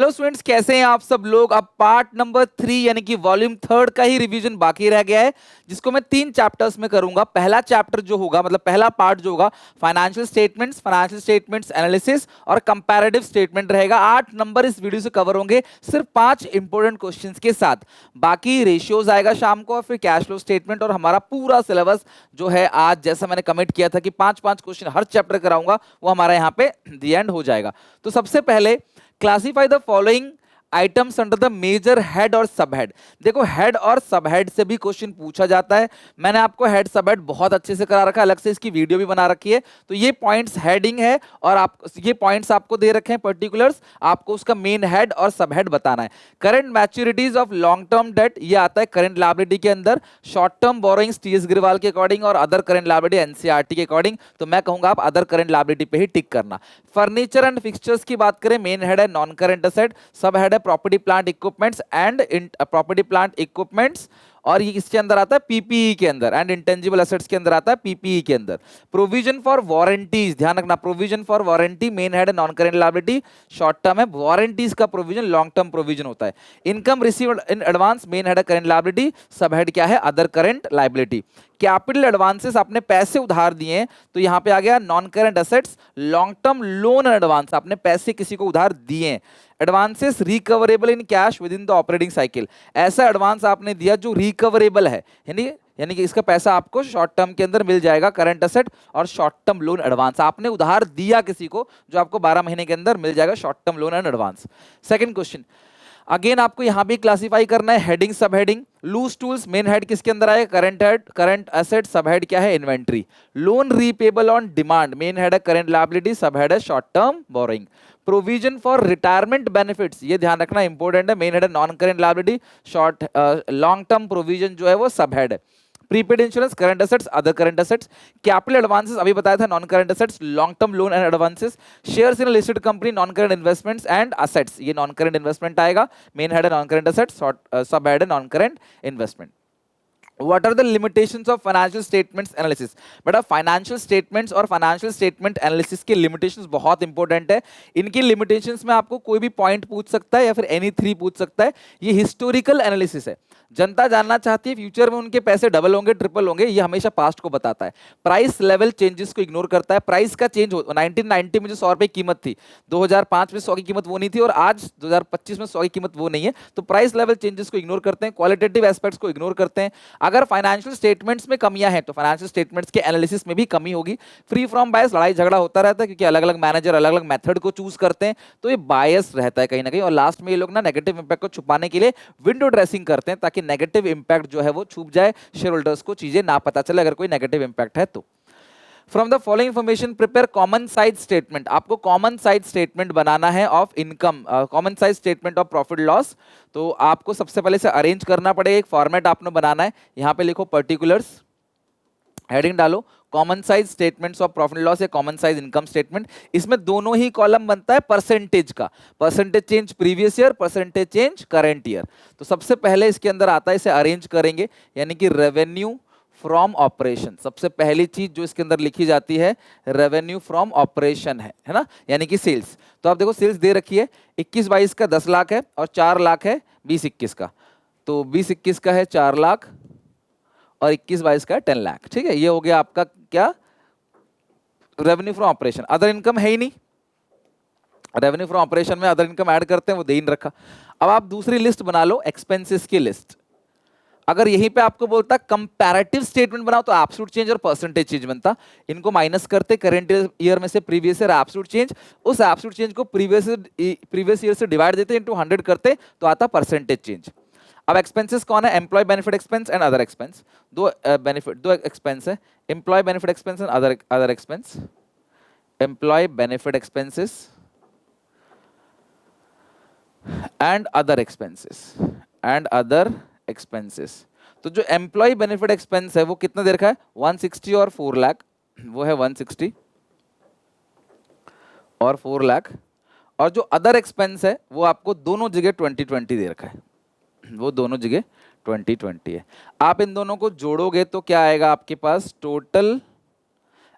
Hello students, कैसे हैं आप सब लोग। अब पार्ट नंबर 3 यानी कि वॉल्यूम 3 का ही रिवीजन बाकी रह गया है, जिसको मैं 3 चैप्टर्स में करूंगा। पहला चैप्टर जो होगा, मतलब पहला पार्ट जो होगा, फाइनेंशियल स्टेटमेंट्स एनालिसिस और कंपैरेटिव स्टेटमेंट रहेगा। 8 नंबर इस वीडियो से कवर होंगे, सिर्फ 5 इंपॉर्टेंट क्वेश्चंस के साथ। बाकी रेशियोज आएगा शाम को, और फिर कैश फ्लो स्टेटमेंट, और हमारा पूरा सिलेबस जो है आज, जैसा मैंने कमिट किया था कि 5-5 क्वेश्चन हर चैप्टर कराऊंगा, वो हमारा यहाँ पे दी एंड हो जाएगा। तो सबसे पहले classify the following items under the major head और सब हेड। देखो, हेड और सब हेड से भी क्वेश्चन पूछा जाता है। मैंने आपको हेड सब हेड बहुत अच्छे से करा रखा है, अलग से इसकी वीडियो भी बना रखी है। तो ये पॉइंट्स हेडिंग है, और आप ये पॉइंट्स आपको दे रखे हैं पर्टिकुलर्स, आपको उसका मेन हेड और सब हेड बताना है। Current maturities of long term debt, ये आता है करंट लायबिलिटी के अंदर। Short term borrowings TS Grewal के अकॉर्डिंग, और अदर करंट लायबिलिटी एनसीईआरटी के अकॉर्डिंग। तो मैं कहूंगा आप अदर करंट लायबिलिटी पे ही टिक करना। फर्नीचर एंड फिक्सचर्स की बात करें, मेन हेड है नॉन करंट असेट, सब हेड है property plant equipments and property plant equipments, और ये इसके अंदर आता है पीपीई के अंदर, एंड इंटेंजिबल एसेट्स के अंदर आता है पीपीई के अंदर। प्रोविजन फॉर वारंटीज, ध्यान रखना, provision for warranty main head है non current liability, short term है। वारंटीज का प्रोविजन लॉन्ग टर्म प्रोविजन होता है। Income received in advance main head है करेंट लायबिलिटी, सब हेड क्या है, other current liability. Capital advances, आपने पैसे उधार दिए हैं, तो यहां पे आ गया non current assets. Long term loan advance, आपने पैसे किसी को उधार दिए हैं। Advances recoverable in cash with in the operating cycle, ऐसा एडवांस आपने दिया जो रिकवरेबल है, यानी कि इसका पैसा आपको शॉर्ट टर्म के अंदर मिल जाएगा। करंट एसेट और शॉर्ट टर्म लोन एडवांस, आपने उधार दिया किसी को, जो आपको 12 महीने के अंदर मिल जाएगा, short term loan and advance. Second question, again आपको यहां भी क्लासिफाई करना है heading sub heading. Loose tools, main head किसके अंदर आएगा, current head, current asset, sub head क्या है, inventory. Loan repayable on demand, main head है करंट लायबिलिटी, सब हेड है short term borrowing. Provision for retirement benefits, ये ध्यान रखना इंपॉर्टेंट है, मेन हेड है non current liability, short long term provision जो है वो सब हेड है। Prepaid insurance, current assets, other current assets. Capital advances अभी बताया था, non current assets, long term loan and advances. Shares in listed company, non current investments and assets, ये non current investment आएगा। मेन हेड है non current assets, सब head है non current investment. What are the limitations of financial statements analysis? बेटा, financial statements और financial statement analysis के limitations बहुत important है। इनकी लिमिटेशंस में आपको कोई भी पॉइंट पूछ सकता है, या फिर एनी 3 पूछ सकता है। ये हिस्टोरिकल एनालिसिस है, जनता जानना चाहती है फ्यूचर में उनके पैसे डबल होंगे, ट्रिपल होंगे, ये हमेशा पास्ट को बताता है। प्राइस लेवल चेंजेस को इग्नोर करता है। प्राइस का चेंज हो, 1990 में जो 100 रुपए कीमत थी, 2005 में 100 की कीमत वो नहीं थी, और आज 2025 में 100 की कीमत वो नहीं है। तो प्राइस लेवल चेंजेस को इग्नोर करते हैं, क्वालिटेटिव एस्पेक्ट्स को इग्नोर करते हैं। अगर फाइनेंशियल स्टेटमेंट्स में कमियां हैं, तो फाइनेंशियल स्टेटमेंट्स के एनालिसिस में भी कमी होगी। फ्री फ्रॉम बायस, लड़ाई झगड़ा होता रहता है, क्योंकि अलग अलग मैनेजर अलग अलग मेथड को चूज करते हैं, तो ये बायस रहता है कहीं ना कहीं। और लास्ट में ये लोग ना नेगेटिव इंपैक्ट को छुपाने के लिए विंडो ड्रेसिंग करते हैं, ताकि नेगेटिव इंपैक्ट जो है वो छुप जाए, शेयर होल्डर्स को चीजें ना पता चले अगर कोई नेगेटिव इंपैक्ट है तो। From the following information prepare common size statement, आपको कॉमन साइज स्टेटमेंट बनाना है of income, common size statement of profit loss. तो आपको सबसे पहले से अरेंज करना पड़ेगा, एक फॉर्मेट आपने बनाना है। यहां पे लिखो पर्टिकुलर्स, हेडिंग डालो common size statements of profit loss या कॉमन साइज इनकम स्टेटमेंट। इसमें दोनों ही कॉलम बनता है परसेंटेज का, percentage change previous year, percentage change current year. तो सबसे पहले इसके अंदर आता है, इसे अरेंज करेंगे, यानी कि रेवेन्यू फ्रॉम ऑपरेशन। सबसे पहली चीज जो इसके अंदर लिखी जाती है, रेवेन्यू फ्रॉम ऑपरेशन है ना, यानी कि सेल्स। तो आप देखो सेल्स दे रखी है, 21-22 का 10 लाख है, और 4 लाख है 20-21 का। तो 20-21 का है 4 लाख, और 21-22 का 10 लाख। ठीक है, ये हो गया आपका क्या, revenue from operation. Other income है ही नहीं, रेवेन्यू फ्रॉम ऑपरेशन में अदर इनकम ऐड करते हैं, वो दे ही नहीं रखा। अब आप दूसरी लिस्ट बना लो, एक्सपेंसेस की लिस्ट। अगर यहीं पे आपको बोलता कंपैरेटिव स्टेटमेंट बनाओ, तो एब्सोल्यूट चेंज और परसेंटेज चेंज बनता। इनको माइनस करते करंट ईयर में से प्रीवियस ईयर एब्सोल्यूट चेंज, उस एब्सोल्यूट चेंज को प्रीवियस ईयर से डिवाइड देते इनटू 100 करते, तो आता परसेंटेज चेंज। अब एक्सपेंसेस कौन है, employee benefit expense and other expense. दो एक्सपेंस है, employee benefit expense and other expense. Employee benefit expenses and other expenses. तो जो एम्प्लॉय बेनिफिट एक्सपेंस है वो कितना दे रखा है, 160 और 4 लाख, वो है 160 और 4 लाख। और जो अदर एक्सपेंस है वो आपको दोनों जगह 2020 दे रखा है, वो दोनों जगह 2020 है। आप इन दोनों को जोड़ोगे तो क्या आएगा आपके पास, टोटल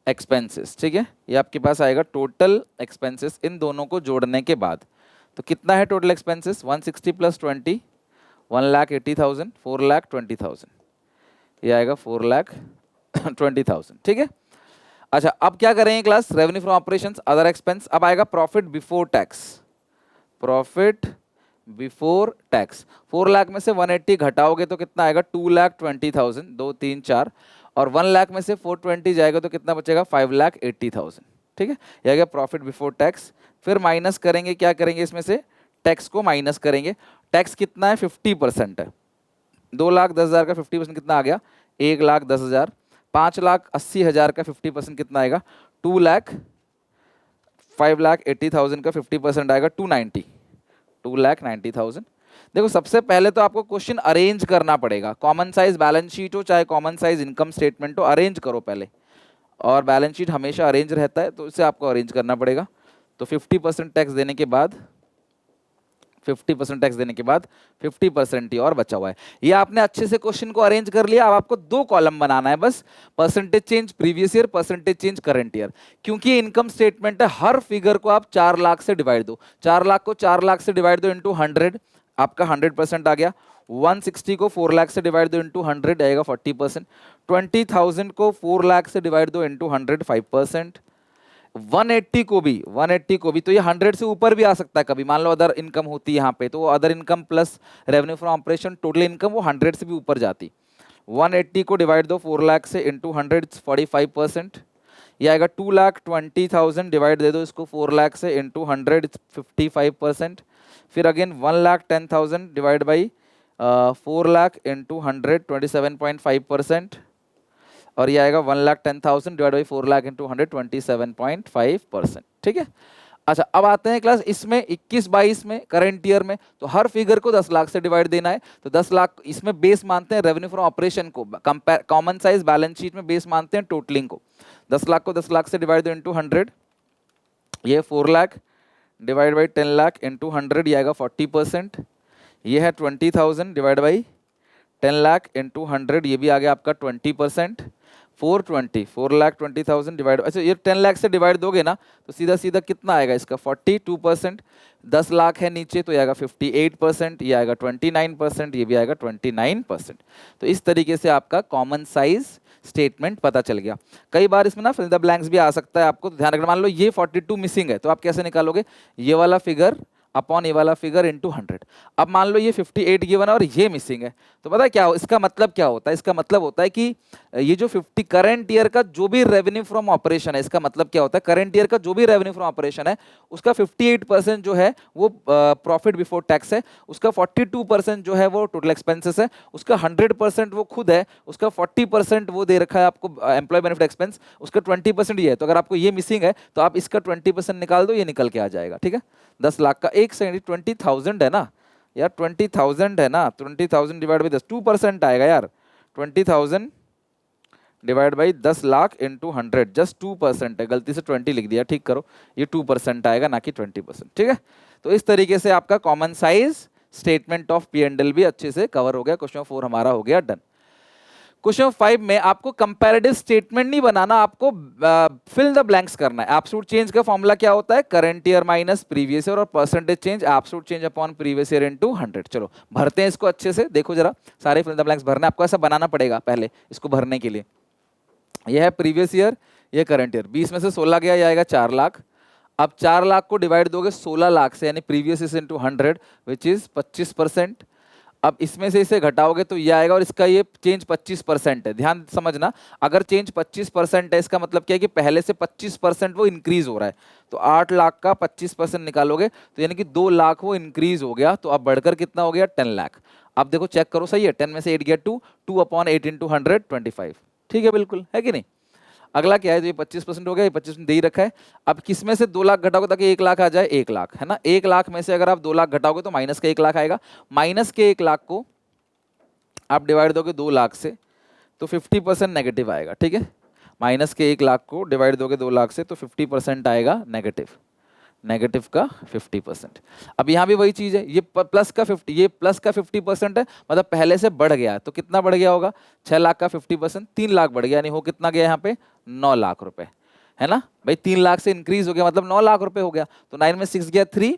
एक्सपेंसेस। ठीक है, ये आपके पास आएगा टोटल एक्सपेंसेस इन दोनों को जोड़ने के बाद। तो कितना है टोटल एक्सपेंसेस? 160 प्लस 20, 1,80,000, 4,20,000, ये आएगा 4,20,000। ठीक है। अच्छा, अब क्या करेंगे class? Revenue from operations, other expense. अब आएगा profit before tax. Profit before tax 4 lakh में से 180 घटाओगे तो कितना आएगा? 2,20,000, 2 3 4, और 1 लाख में से 420 जाएगा तो कितना बचेगा? 5,80,000। ठीक है, ये आ गया प्रॉफिट बिफोर टैक्स। फिर माइनस करेंगे, क्या करेंगे इसमें से? टैक्स को माइनस करेंगे। टैक्स कितना है? 50% है। 2,10,000 का 50% कितना आ गया? 1,10,000। 5,80,000 का 50% कितना आएगा? 5,80,000 का 50% आएगा 2,90,000। देखो, सबसे पहले तो आपको क्वेश्चन अरेंज करना पड़ेगा। कॉमन साइज बैलेंस शीट हो चाहे कॉमन साइज इनकम स्टेटमेंट हो, अरेंज करो पहले। और बैलेंस शीट हमेशा अरेंज रहता है, तो इसे आपको अरेंज करना पड़ेगा। तो 50% टैक्स देने के बाद 50% ही और बचा हुआ है। ये आपने अच्छे से क्वेश्चन को अरेंज कर लिया। अब आपको 2 कॉलम बनाना है बस, percentage change previous year, percentage change current year. क्योंकि ये इनकम स्टेटमेंट है, हर फिगर को आप 4 लाख से डिवाइड दो। 4 लाख को 4 लाख से डिवाइड दो इंटू 100, आपका 100% आ गया। 160 को 4 लाख से डिवाइड दो इंटू 100, आएगा 40%। 20,000 को 4 लाख से डिवाइड दो इंटू 100, 5%। 180 को भी तो ये 100 से ऊपर भी आ सकता है कभी। मान लो अदर इनकम होती है यहाँ पे, तो other income plus revenue from operation total income वो 100 से भी ऊपर जाती। 180 को डिवाइड दो 4 लाख से इंटू 100, 45%। ये आएगा 2,20,000, डिवाइड दे दो इसको 4 लाख से इंटू 100, 55%। फिर again 1,10,000 divide by 4 lakh into 100, 27.5%। और ये आएगा 1,10,000 डिवाइड बाई 4 लाख इंटू 100, 27.5%। ठीक है। अच्छा, अब आते हैं क्लास इसमें 21-22 में, करंट ईयर में। तो हर फिगर को 10 लाख से डिवाइड देना है। तो 10 लाख इसमें बेस मानते हैं रेवेन्यू फ्रॉम ऑपरेशन को, कॉमन साइज बैलेंस शीट में बेस मानते हैं टोटलिंग को। 10 लाख को 10 लाख से डिवाइड दो इंटू 100, ये 4 lakh divide by 10 lakh into 100, ये आएगा 40%। ये है 20,000 डिवाइड बाई 10 लाख इंटू 100, ये भी आ गया आपका 20%। 4,20,000 डिवाइड, अच्छा ये 10 लाख से डिवाइड दोगे ना तो सीधा सीधा कितना आएगा इसका? 42%। 10 लाख है नीचे तो ये आएगा 58%, ये आएगा 29%, ये भी आएगा 29%। तो इस तरीके से आपका कॉमन साइज स्टेटमेंट पता चल गया। कई बार इसमें ना फिल द ब्लैंक्स भी आ सकता है, आपको ध्यान रखना। मान लो ये 42 मिसिंग है, तो आप कैसे निकालोगे? ये वाला फिगर अपॉन ये वाला फिगर इंटू 100। अब मान लो ये 58 गिवन है और ये मिसिंग है, तो पता है क्या हो? इसका मतलब क्या होता है? इसका मतलब होता है कि ये जो 50 करंट ईयर का जो भी रेवेन्यू फ्रॉम ऑपरेशन है, इसका मतलब क्या होता है? करंट ईयर का जो भी रेवेन्यू फ्रॉम ऑपरेशन है उसका 58% जो है वो प्रॉफिट बिफोर टैक्स है, उसका 42% जो है वो टोटल एक्सपेंसेस है, उसका 100% वो खुद है, उसका 40% वो दे रखा है आपको एम्प्लॉय बेनिफिट एक्सपेंस, उसका 20% ये है। तो अगर आपको ये मिसिंग है तो आप इसका 20% निकाल दो, ये निकल के आ जाएगा। ठीक है। 10 लाख का, एक सेकंड, 20,000 है ना यार, 20,000 है ना, 20,000 डिवाइड बाई 10, 2% आएगा यार। 20,000 divide by 10 lakh into 100, just 2% है, गलती से 20 लिख दिया, ठीक करो। ये 2% आएगा, ना कि 20%। ठीक है। तो इस तरीके से आपका common size statement of P&L भी अच्छे से कवर हो गया। क्वेश्चन 4 हमारा हो गया डन। क्वेश्चन 5 में आपको कंपैरेटिव स्टेटमेंट नहीं बनाना, आपको फिल द ब्लैंक्स करना है। एब्सोल्यूट चेंज का फॉर्मूला क्या होता है? Current year minus previous year, और percentage change absolute change upon previous year into 100। चलो भरते हैं इसको अच्छे से, देखो जरा, सारे फिल द ब्लैंक्स भरना है आपको। ऐसा बनाना पड़ेगा पहले इसको भरने के लिए। यह है प्रीवियस ईयर, ये करंट ईयर। 20 में से 16 गया, ये आएगा 4 लाख। अब 4 लाख को डिवाइड दोगे 16 लाख से, यानी previous year into 100, which is 25%। अब इसमें से इसे घटाओगे तो ये आएगा, और इसका ये चेंज 25% है। ध्यान समझना, अगर चेंज 25% है इसका मतलब क्या है कि पहले से 25% वो इंक्रीज हो रहा है। तो 8 लाख का 25% निकालोगे तो यानी कि 2 लाख वो इंक्रीज हो गया। तो अब बढ़कर कितना हो गया? 10 लाख। अब देखो चेक करो, सही है? 10 में से 8 गया 2, 2 अपॉन 8 इंटू 100, 25। ठीक है, बिल्कुल, है कि नहीं? अगला क्या है? तो ये 25% हो गया, ये 25% दे ही रखा है। अब किसमें से 2 लाख घटाओगे ताकि 1 लाख आ जाए? 1 लाख, है ना। 1 लाख में से अगर आप 2 लाख घटाओगे तो माइनस का 1 लाख आएगा। माइनस के 1 लाख को आप डिवाइड दोगे 2 लाख से तो 50% नेगेटिव आएगा। ठीक है। माइनस के 1 लाख को डिवाइड दोगे 2 लाख से तो 50% आएगा नेगेटिव। नेगेटिव का 50%। अब यहाँ भी वही चीज़ है, ये प्लस का 50, ये प्लस का 50% है, मतलब पहले से बढ़ गया है। तो कितना बढ़ गया होगा? 6 लाख का 50%, 3 लाख बढ़ गया, यानी हो कितना गया यहाँ पे? 9 लाख रुपए, है ना भाई। 3 लाख से इंक्रीज हो गया मतलब 9 लाख रुपए हो गया। तो 9 में 6 गया 3,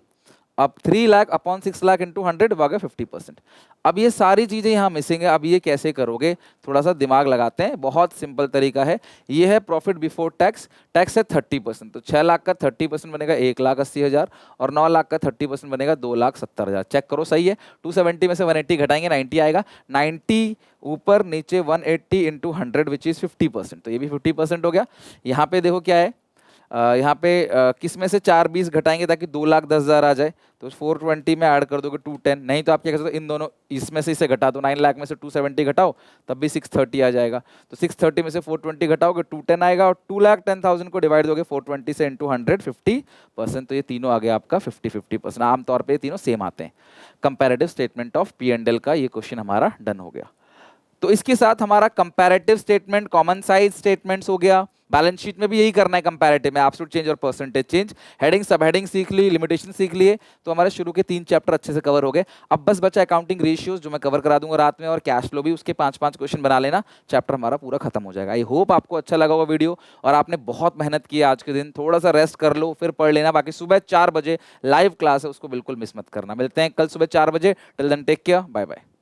अब 3 लाख अपॉन 6 लाख इंटू 100 हो गया 50%। अब ये सारी चीजें यहाँ मिसिंग है, अब ये कैसे करोगे, थोड़ा सा दिमाग लगाते हैं। बहुत सिंपल तरीका है, ये है प्रॉफिट बिफोर टैक्स, टैक्स है 30%, तो 6 लाख का 30% बनेगा 1,80,000 और 9 लाख का 30% बनेगा 2,70,000। चेक करो सही है। 270 में से 180 घटाएंगे 90 आएगा, 90 ऊपर नीचे 180 इंटू 100 विच इज 50%, तो ये भी 50% हो गया। यहाँ पे देखो क्या है, यहाँ पे किस में से 4 20 घटाएंगे ताकि 2,10,000 आ जाए, तो 420 में ऐड कर दोगे 210, नहीं तो आप क्या कर सकते हो, इन दोनों इसमें से इसे घटा दो, 9 लाख में से 270 घटाओ तब भी 630 आ जाएगा, तो 630 में से 420 घटाओगे 210 आएगा, और 2,10,000 को डिवाइड दोगे 420 से इंटू 100 50%, तो ये तीनों आ गया आपका 50-50%। आमतौर पर तीनों सेम आते हैं। कंपेरेटिव स्टेटमेंट ऑफ P&L का ये क्वेश्चन हमारा डन हो गया। तो इसके साथ हमारा comparative statement, common size statements हो गया। बैलेंस शीट में भी यही करना है कंपैरेटिव में, एब्सोल्यूट चेंज और percentage change. Heading sub heading सीख ली, लिमिटेशन सीख लिए, तो हमारे शुरू के 3 चैप्टर अच्छे से कवर हो गए। अब बस बचा अकाउंटिंग रेशियोज जो मैं कवर करा दूंगा रात में, और कैश फ्लो भी, उसके 5-5 क्वेश्चन बना लेना, चैप्टर हमारा पूरा खत्म हो जाएगा। आई होप आपको अच्छा लगा होगा वीडियो, और आपने बहुत मेहनत की आज के दिन। थोड़ा सा रेस्ट कर लो फिर पढ़ लेना। बाकी सुबह 4 बजे लाइव क्लास है, उसको बिल्कुल मिस मत करना। मिलते हैं कल सुबह 4 बजे। Till then take care, bye bye.